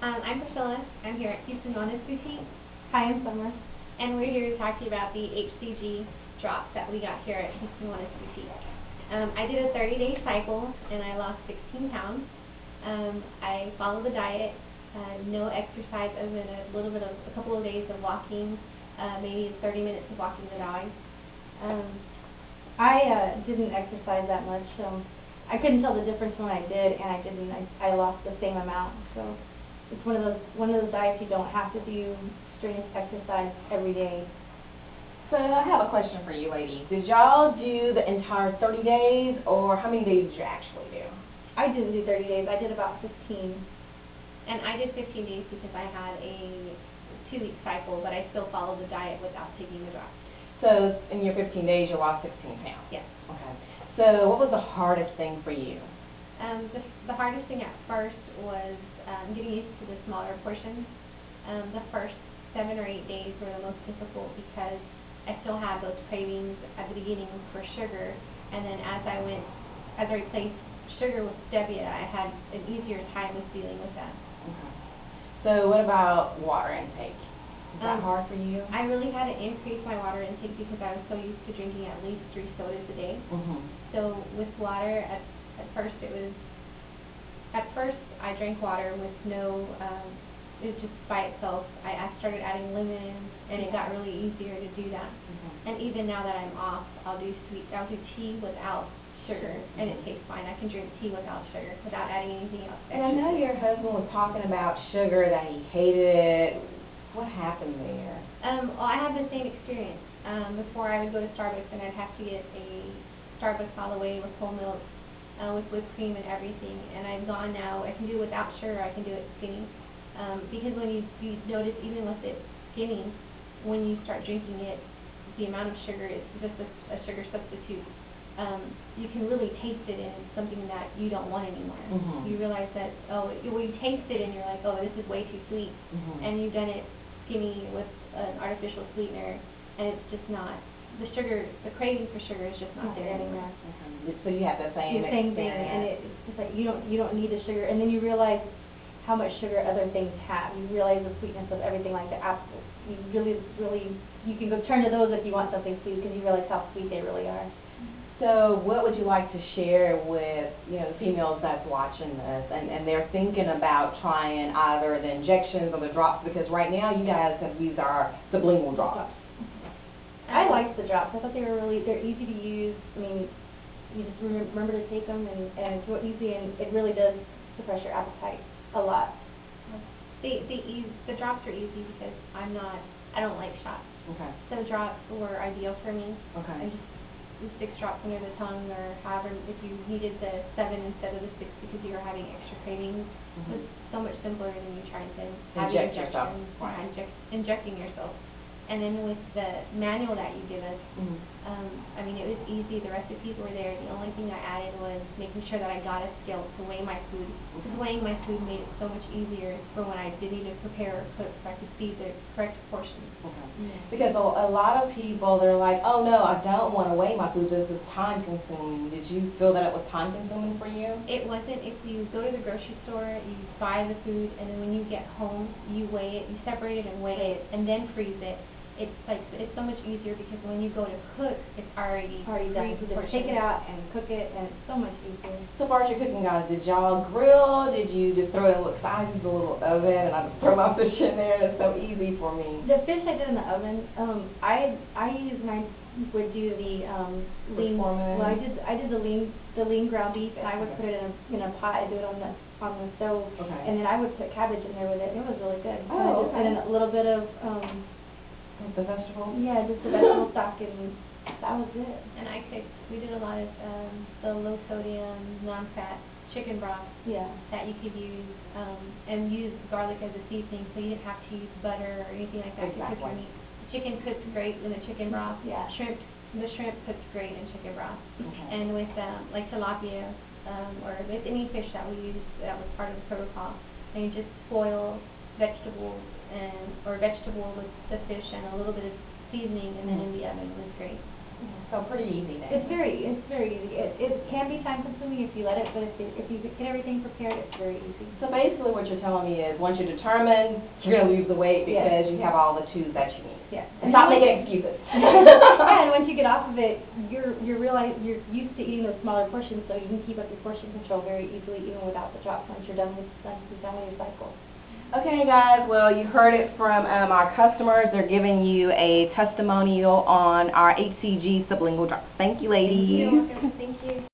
I'm Priscilla. I'm here at Houston Wellness Boutique. Hi, I'm Summer. And we're here to talk to you about the HCG drops that we got here at Houston Wellness Boutique. I did a 30-day cycle and I lost 16 pounds. I followed the diet, no exercise other than a couple of days of walking, maybe 30 minutes of walking the dog. I didn't exercise that much. I couldn't tell the difference when I did, and I didn't. I lost the same amount. So it's one of those diets you don't have to do strenuous exercise every day. So I have a question for you, ladies. Did y'all do the entire 30 days, or how many days did you actually do? I didn't do 30 days. I did about 15. And I did 15 days because I had a 2-week cycle, but I still followed the diet without taking the drops. So in your 15 days, you lost 16 pounds? Yes. Okay. So what was the hardest thing for you? The hardest thing at first was getting used to the smaller portions. The first 7 or 8 days were the most difficult because I still had those cravings at the beginning for sugar, and then as I replaced sugar with stevia, I had an easier time with dealing with that. Okay. So what about water intake? Is that hard for you? I really had to increase my water intake because I was so used to drinking at least 3 sodas a day. So with water, at first I drank water with no, it was just by itself. I started adding lemon, and it got really easier to do that. And even now that I'm off, I'll do tea without sugar, and it tastes fine. I can drink tea without sugar, without adding anything else. And I know your husband was talking about sugar, that he hated it. What happened there? Well, I had the same experience. Before I would go to Starbucks and I'd have to get a Starbucks all the way with whole milk, with whipped cream and everything. And I've gone now, I can do it without sugar, I can do it skinny. Because when you notice, even with it skinny, when you start drinking it, the amount of sugar is just a sugar substitute. You can really taste it, and it's something that you don't want anymore. You realize that, you taste it and you're like, oh, this is way too sweet. And you've done it skinny with an artificial sweetener, and it's just not, the craving for sugar is just not there anymore. So you have the same thing, and it's just like you don't need the sugar, and then you realize how much sugar other things have. You realize the sweetness of everything, like the apples. You really, you can go turn to those if you want something sweet, because you realize how sweet they really are. So what would you like to share with the females that's watching this, and they're thinking about trying either the injections or the drops, because right now you guys have used our sublingual drops. I liked the drops. I thought they're easy to use. I mean, you just remember to take them, and it's real easy, and it really does suppress your appetite a lot. The drops are easy because I don't like shots. Okay. So drops were ideal for me. Okay. And just 6 drops under the tongue, or however, if you needed the 7 instead of the 6 because you were having extra cravings, it was so much simpler than you trying to have the injection, injecting yourself. And then with the manual that you give us, I mean, it was easy. The recipes were there. The only thing I added was making sure that I got a scale to weigh my food. Because weighing my food made it so much easier for when I did need to prepare or cook, so I could see the correct portions. Because a lot of people, they're like, oh no, I don't want to weigh my food. This is time consuming. Did you feel that it was time consuming for you? It wasn't. If you go to the grocery store, you buy the food, and then when you get home, you weigh it, you separate it and weigh it, and then freeze it. It's so much easier because when you go to cook, it's already done. You just take it out and cook it, and it's so much easier. So far as your cooking, guys, did y'all grill? Did you just throw it in I use a little oven, and I just throw my fish in there. It's so easy for me. The fish I did in the oven. I would do the lean. Well, I did the lean ground beef, and I would put it in a pot and do it on the stove. Okay. And then I would put cabbage in there with it. It was really good. Oh, okay. And then a little bit of the vegetable? Yeah, just the vegetable stock, and that was it. And we did a lot of the low sodium, non-fat chicken broth that you could use, and use garlic as a seasoning, so you didn't have to use butter or anything like that to cook your meat. The chicken cooks great in the chicken broth. Yeah. The shrimp cooks great in chicken broth. Okay. And with like tilapia, or with any fish that we used that was part of the protocol, and you just boil vegetables or vegetable with the fish and a little bit of seasoning, and then in the oven. It was great. So pretty easy then. It's very easy. It can be time consuming if you let it, but if you get everything prepared, it's very easy. So basically what you're telling me is once you're determined, you're going to lose the weight because you have all the tools that you need. Yes. And stop making excuses. Yeah, and once you get off of it, you're used to eating those smaller portions, so you can keep up your portion control very easily even without the drops once you're done with your cycle. Okay, guys, well, you heard it from our customers. They're giving you a testimonial on our HCG sublingual drops. Thank you, ladies. You're welcome. Thank you.